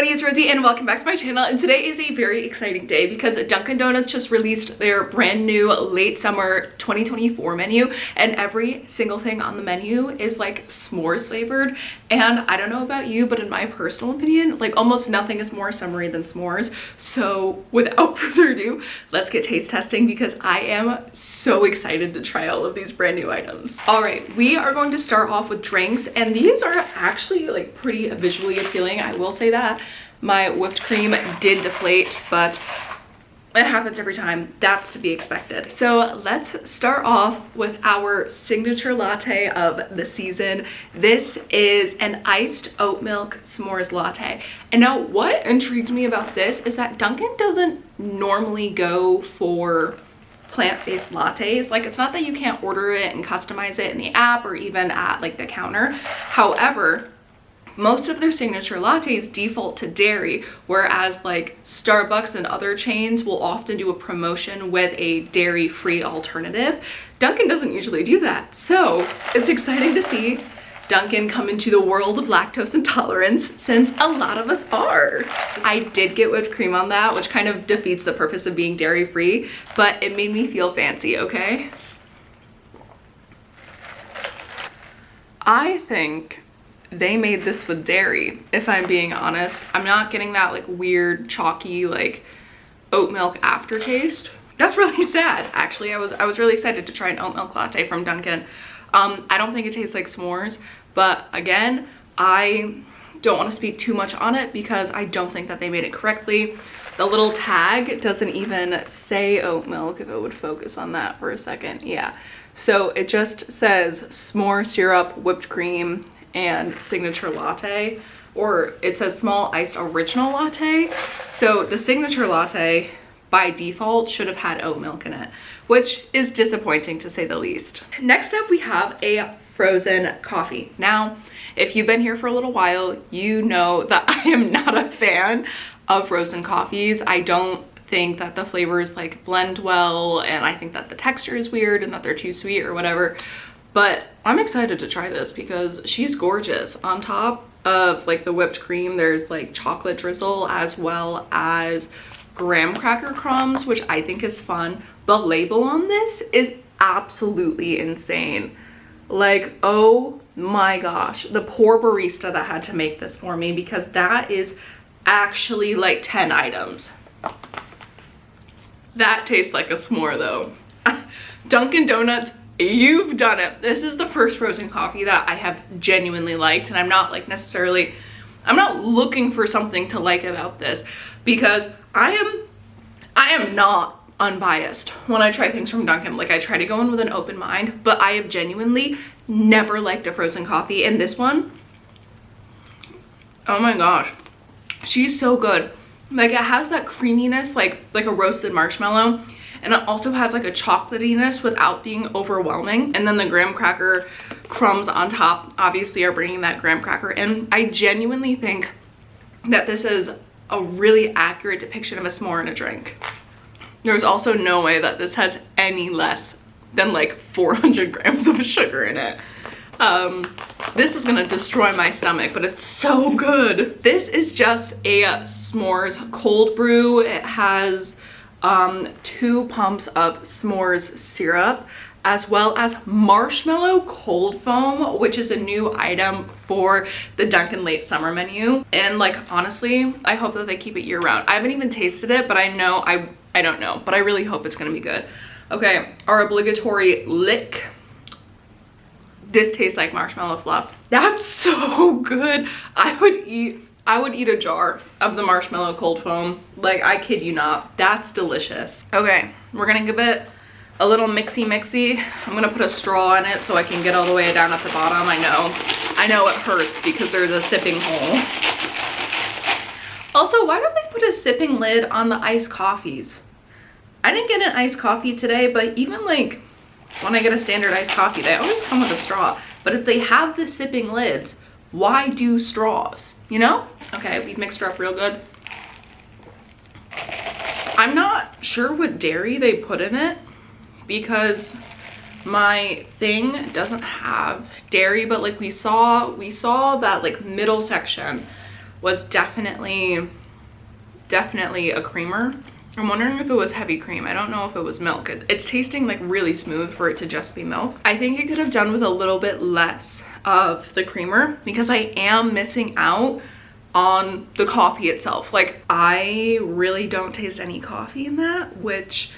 everybody, it's Rosie and welcome back to my channel. And today is a very exciting day because Dunkin Donuts just released their brand new late summer 2024 menu, and every single thing on the menu is like s'mores flavored. And I don't know about you, but in my personal opinion, like almost nothing is more summery than s'mores. So without further ado, let's get taste testing because I am so excited to try all of these brand new items. All right, we are going to start off with drinks, and these are actually like pretty visually appealing. I will say that my whipped cream did deflate, but it happens every time. That's to be expected. So let's start off with our signature latte of the season. This is an iced oat milk s'mores latte. And now what intrigued me about this is that Dunkin doesn't normally go for plant-based lattes. Like, it's not that you can't order it and customize it in the app or even at like the counter. However, most of their signature lattes default to dairy, whereas like Starbucks and other chains will often do a promotion with a dairy-free alternative. Dunkin doesn't usually do that. So it's exciting to see Dunkin come into the world of lactose intolerance, since a lot of us are. I did get whipped cream on that, which kind of defeats the purpose of being dairy-free, but it made me feel fancy, okay? I think they made this with dairy, if I'm being honest. I'm not getting that like weird chalky like oat milk aftertaste. That's really sad. Actually, I was really excited to try an oat milk latte from Dunkin. I don't think it tastes like s'mores, but again, I don't want to speak too much on it because I don't think that they made it correctly. The little tag doesn't even say oat milk, if it would focus on that for a second. Yeah, so it just says s'more syrup, whipped cream, and signature latte, or it says small iced original latte. So the signature latte by default should have had oat milk in it, which is disappointing to say the least. Next up, we have a frozen coffee. Now, if you've been here for a little while, you know that I am not a fan of frozen coffees. I don't think that the flavors like blend well, and I think that the texture is weird and that they're too sweet or whatever. But I'm excited to try this because she's gorgeous. On top of like the whipped cream, there's like chocolate drizzle as well as graham cracker crumbs, which I think is fun. The label on this is absolutely insane. Like, oh my gosh, the poor barista that had to make this for me, because that is actually like 10 items. That tastes like a s'more though. Dunkin Donuts, you've done it. This is the first frozen coffee that I have genuinely liked, and I'm not like necessarily, I'm not looking for something to like about this, because I am not unbiased when I try things from Dunkin. Like, I try to go in with an open mind, but I have genuinely never liked a frozen coffee, and this one, oh my gosh, she's so good. Like, it has that creaminess like a roasted marshmallow, and it also has like a chocolatiness without being overwhelming. And then the graham cracker crumbs on top obviously are bringing that graham cracker in. I genuinely think that this is a really accurate depiction of a s'more in a drink. There's also no way that this has any less than like 400 grams of sugar in it. This is gonna destroy my stomach, but it's so good. This is just a s'mores cold brew. It has 2 pumps of s'mores syrup, as well as marshmallow cold foam, which is a new item for the Dunkin late summer menu. And like, honestly, I hope that they keep it year round. I haven't even tasted it, but I know, I don't know, but I really hope it's gonna be good. Okay, our obligatory lick. This tastes like marshmallow fluff. That's so good. I would eat a jar of the marshmallow cold foam. Like, I kid you not. That's delicious. Okay, we're gonna give it a little mixy. I'm gonna put a straw in it so I can get all the way down at the bottom. I know it hurts because there's a sipping hole. Also, why don't they put a sipping lid on the iced coffees? I didn't get an iced coffee today, but even like when I get a standard iced coffee, they always come with a straw. But if they have the sipping lids, why do straws, you know? Okay, we've mixed her up real good. I'm not sure what dairy they put in it because my thing doesn't have dairy, but like we saw that like middle section was definitely a creamer. I'm wondering if it was heavy cream. I don't know if it was milk. It's tasting like really smooth for it to just be milk. I think it could have done with a little bit less of the creamer because I am missing out on the coffee itself. Like, I really don't taste any coffee in that, which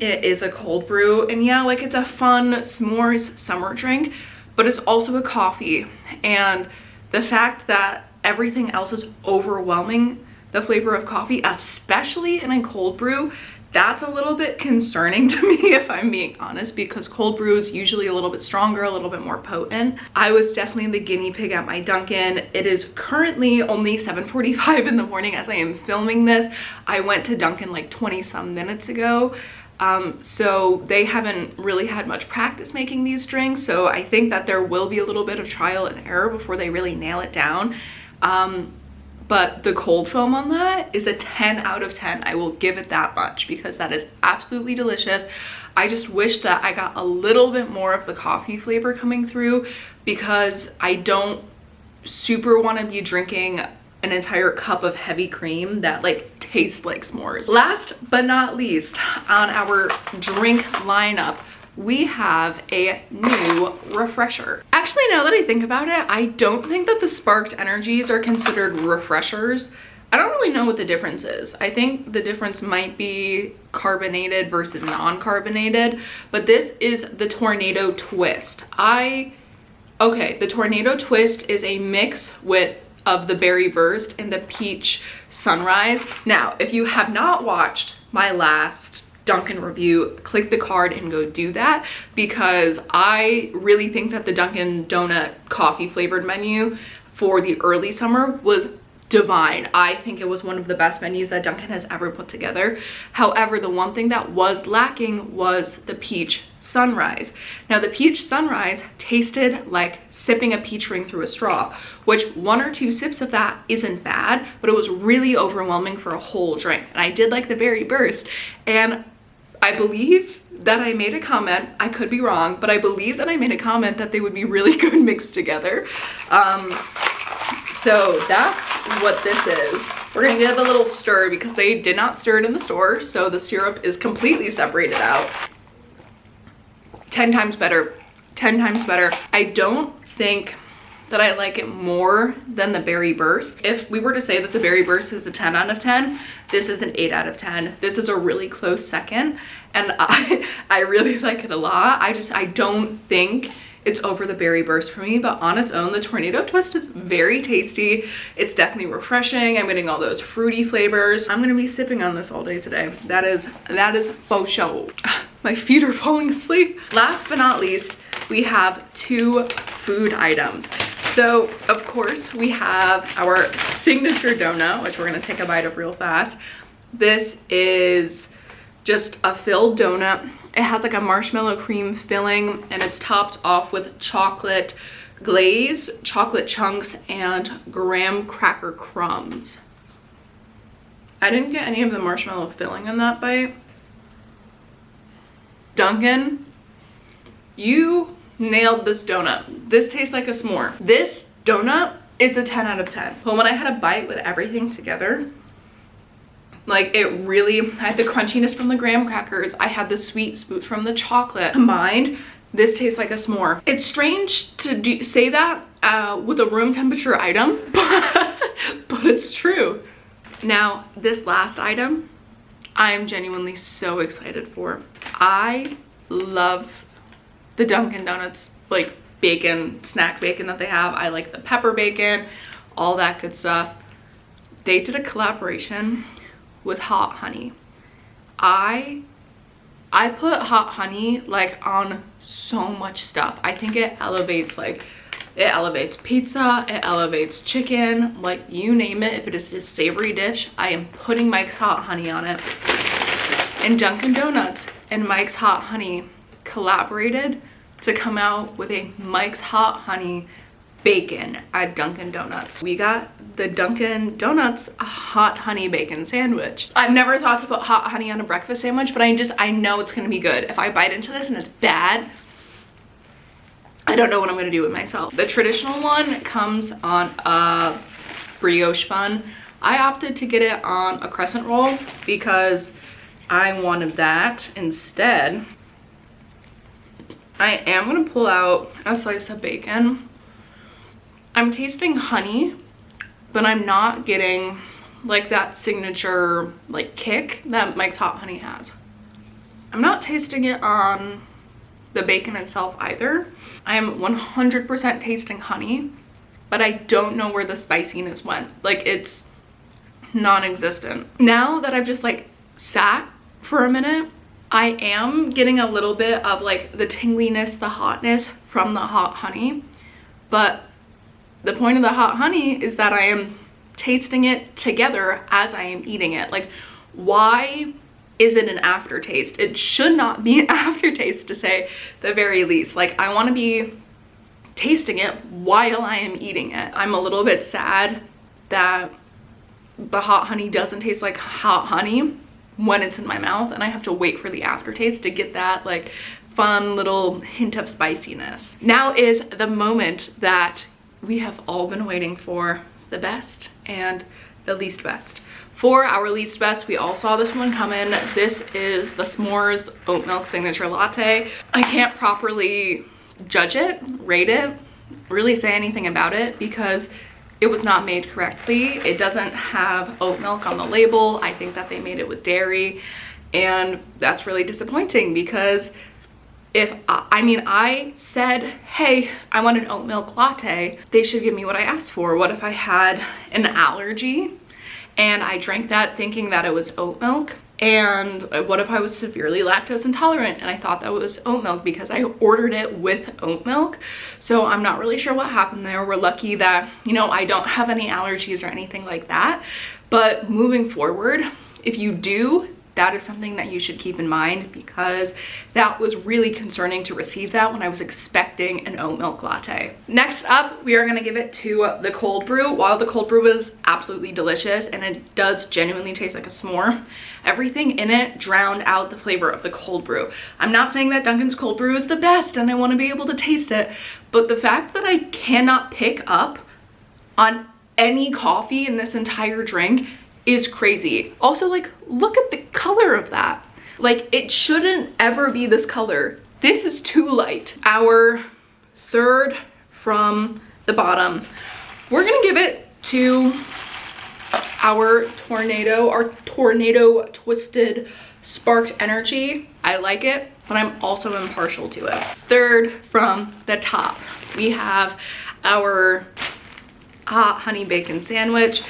it is a cold brew. And yeah, like, it's a fun s'mores summer drink, but it's also a coffee. And the fact that everything else is overwhelming the flavor of coffee, especially in a cold brew, that's a little bit concerning to me, if I'm being honest, because cold brew is usually a little bit stronger, a little bit more potent. I was definitely the guinea pig at my Dunkin'. It is currently only 7:45 in the morning as I am filming this. I went to Dunkin' like 20 some minutes ago. So they haven't really had much practice making these drinks. So I think that there will be a little bit of trial and error before they really nail it down. But the cold foam on that is a 10 out of 10. I will give it that much because that is absolutely delicious. I just wish that I got a little bit more of the coffee flavor coming through because I don't super want to be drinking an entire cup of heavy cream that like tastes like s'mores. Last but not least, on our drink lineup, we have a new refresher. Actually, now that I think about it, I don't think that the sparked energies are considered refreshers. I don't really know what the difference is. I think the difference might be carbonated versus non-carbonated, but this is the Tornado Twist. Okay, the Tornado Twist is a mix of the Berry Burst and the Peach Sunrise. Now, if you have not watched my last Dunkin' review, click the card and go do that, because I really think that the Dunkin' Donut coffee flavored menu for the early summer was divine. I think it was one of the best menus that Dunkin' has ever put together. However, the one thing that was lacking was the Peach Sunrise. Now, the Peach Sunrise tasted like sipping a peach ring through a straw, which 1 or 2 sips of that isn't bad, but it was really overwhelming for a whole drink. And I did like the Berry Burst, and I believe that I made a comment, I could be wrong, but I believe that I made a comment that they would be really good mixed together. So that's what this is. We're gonna give it a little stir because they did not stir it in the store, so the syrup is completely separated out. 10 times better, 10 times better. I don't think that I like it more than the Berry Burst. If we were to say that the Berry Burst is a 10 out of 10, this is an 8 out of 10. This is a really close second, and I really like it a lot. I don't think it's over the Berry Burst for me, but on its own, the Tornado Twist is very tasty. It's definitely refreshing. I'm getting all those fruity flavors. I'm gonna be sipping on this all day today. That is faux show. My feet are falling asleep. Last but not least, we have 2 food items. So, of course, we have our signature donut, which we're gonna take a bite of real fast. This is just a filled donut. It has like a marshmallow cream filling, and it's topped off with chocolate glaze, chocolate chunks, and graham cracker crumbs. I didn't get any of the marshmallow filling in that bite. Dunkin', you nailed this donut. This tastes like a s'more. This donut, it's a 10 out of 10. But when I had a bite with everything together, like, it really, I had the crunchiness from the graham crackers, I had the sweet spooch from the chocolate. Combined, this tastes like a s'more. It's strange to say that with a room temperature item, but it's true. Now, this last item, I'm genuinely so excited for. I love the Dunkin' Donuts, like, bacon, snack bacon that they have. I like the pepper bacon, all that good stuff. They did a collaboration with hot honey. I put hot honey like on so much stuff. I think it elevates, like, it elevates pizza, it elevates chicken, like, you name it. If it is a savory dish, I am putting Mike's hot honey on it. And Dunkin' Donuts and Mike's hot honey collaborated to come out with a Mike's hot honey bacon at Dunkin' Donuts. We got the Dunkin' Donuts hot honey bacon sandwich. I've never thought to put hot honey on a breakfast sandwich, but I know it's gonna be good. If I bite into this and it's bad, I don't know what I'm gonna do with myself. The traditional one comes on a brioche bun. I opted to get it on a crescent roll because I wanted that instead. I am gonna pull out a slice of bacon. I'm tasting honey, but I'm not getting like that signature like kick that Mike's Hot Honey has. I'm not tasting it on the bacon itself either. I am 100% tasting honey, but I don't know where the spiciness went. Like, it's non-existent. Now that I've just like sat for a minute, I am getting a little bit of like the tingliness, the hotness from the hot honey. But the point of the hot honey is that I am tasting it together as I am eating it. Like, why is it an aftertaste? It should not be an aftertaste, to say the very least. Like, I want to be tasting it while I am eating it. I'm a little bit sad that the hot honey doesn't taste like hot honey when it's in my mouth, and I have to wait for the aftertaste to get that like fun little hint of spiciness. Now is the moment that we have all been waiting for, the best and the least best. For our least best, we all saw this one coming. This is the S'mores Oat Milk Signature Latte. I can't properly judge it, rate it, really say anything about it because it was not made correctly. It doesn't have oat milk on the label. I think that they made it with dairy, and that's really disappointing because I said, hey, I want an oat milk latte. They should give me what I asked for. What if I had an allergy and I drank that thinking that it was oat milk? And what if I was severely lactose intolerant and I thought that was oat milk because I ordered it with oat milk? So I'm not really sure what happened there. We're lucky that, you know, I don't have any allergies or anything like that. But moving forward, if you do, that is something that you should keep in mind, because that was really concerning to receive that when I was expecting an oat milk latte. Next up, we are gonna give it to the cold brew. While the cold brew is absolutely delicious and it does genuinely taste like a s'more, everything in it drowned out the flavor of the cold brew. I'm not saying that Dunkin's cold brew is the best and I wanna be able to taste it, but the fact that I cannot pick up on any coffee in this entire drink is crazy. Also, like, look at the color of that. Like, it shouldn't ever be this color. This is too light. Our third from the bottom, we're gonna give it to our tornado twisted sparked energy. I like it, but I'm also impartial to it. Third from the top, we have our hot honey bacon sandwich.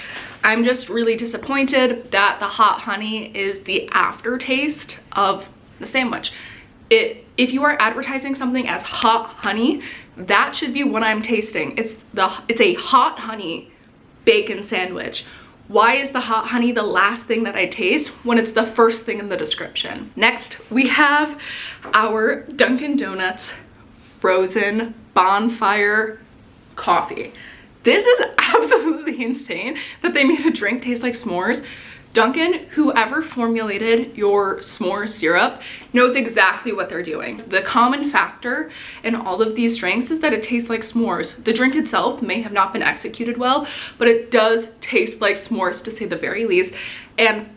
I'm just really disappointed that the hot honey is the aftertaste of the sandwich. If you are advertising something as hot honey, that should be what I'm tasting. It's a hot honey bacon sandwich. Why is the hot honey the last thing that I taste when it's the first thing in the description? Next, we have our Duncan Donuts frozen bonfire coffee. This is absolutely insane that they made a drink taste like s'mores. Duncan, whoever formulated your s'more syrup, knows exactly what they're doing. The common factor in all of these drinks is that it tastes like s'mores. The drink itself may have not been executed well, but it does taste like s'mores, to say the very least. And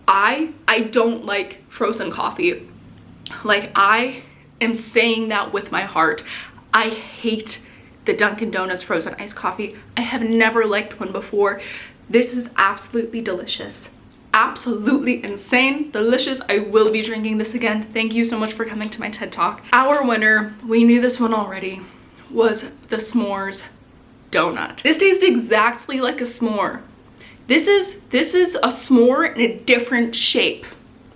I don't like frozen coffee. Like, I am saying that with my heart. I hate the Dunkin' Donuts frozen iced coffee. I have never liked one before. This is absolutely delicious. Absolutely insane, delicious. I will be drinking this again. Thank you so much for coming to my TED Talk. Our winner, we knew this one already, was the S'mores donut. This tastes exactly like a s'more. This is a s'more in a different shape.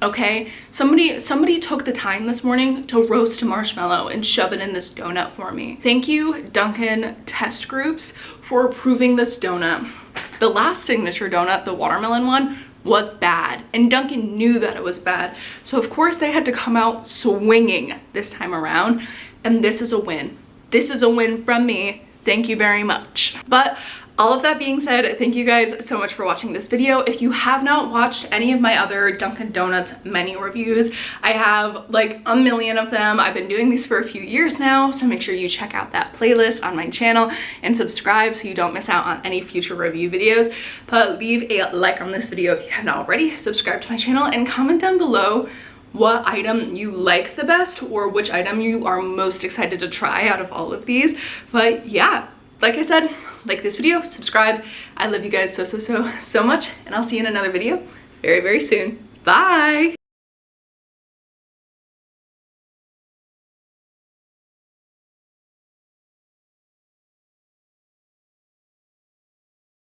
Okay, somebody took the time this morning to roast a marshmallow and shove it in this donut for me. Thank you, Dunkin' test groups, for approving this donut. The last signature donut, the watermelon one, was bad, and Dunkin' knew that it was bad, so of course they had to come out swinging this time around, and this is a win. This is a win from me. Thank you very much. But All of that being said, thank you guys so much for watching this video. If you have not watched any of my other Dunkin' Donuts menu reviews, I have like a million of them. I've been doing these for a few years now, so make sure you check out that playlist on my channel and subscribe so you don't miss out on any future review videos. But leave a like on this video if you have not already, subscribe to my channel, and comment down below what item you like the best or which item you are most excited to try out of all of these. But yeah, like I said, like this video, subscribe. I love you guys so much, and I'll see you in another video very soon. Bye.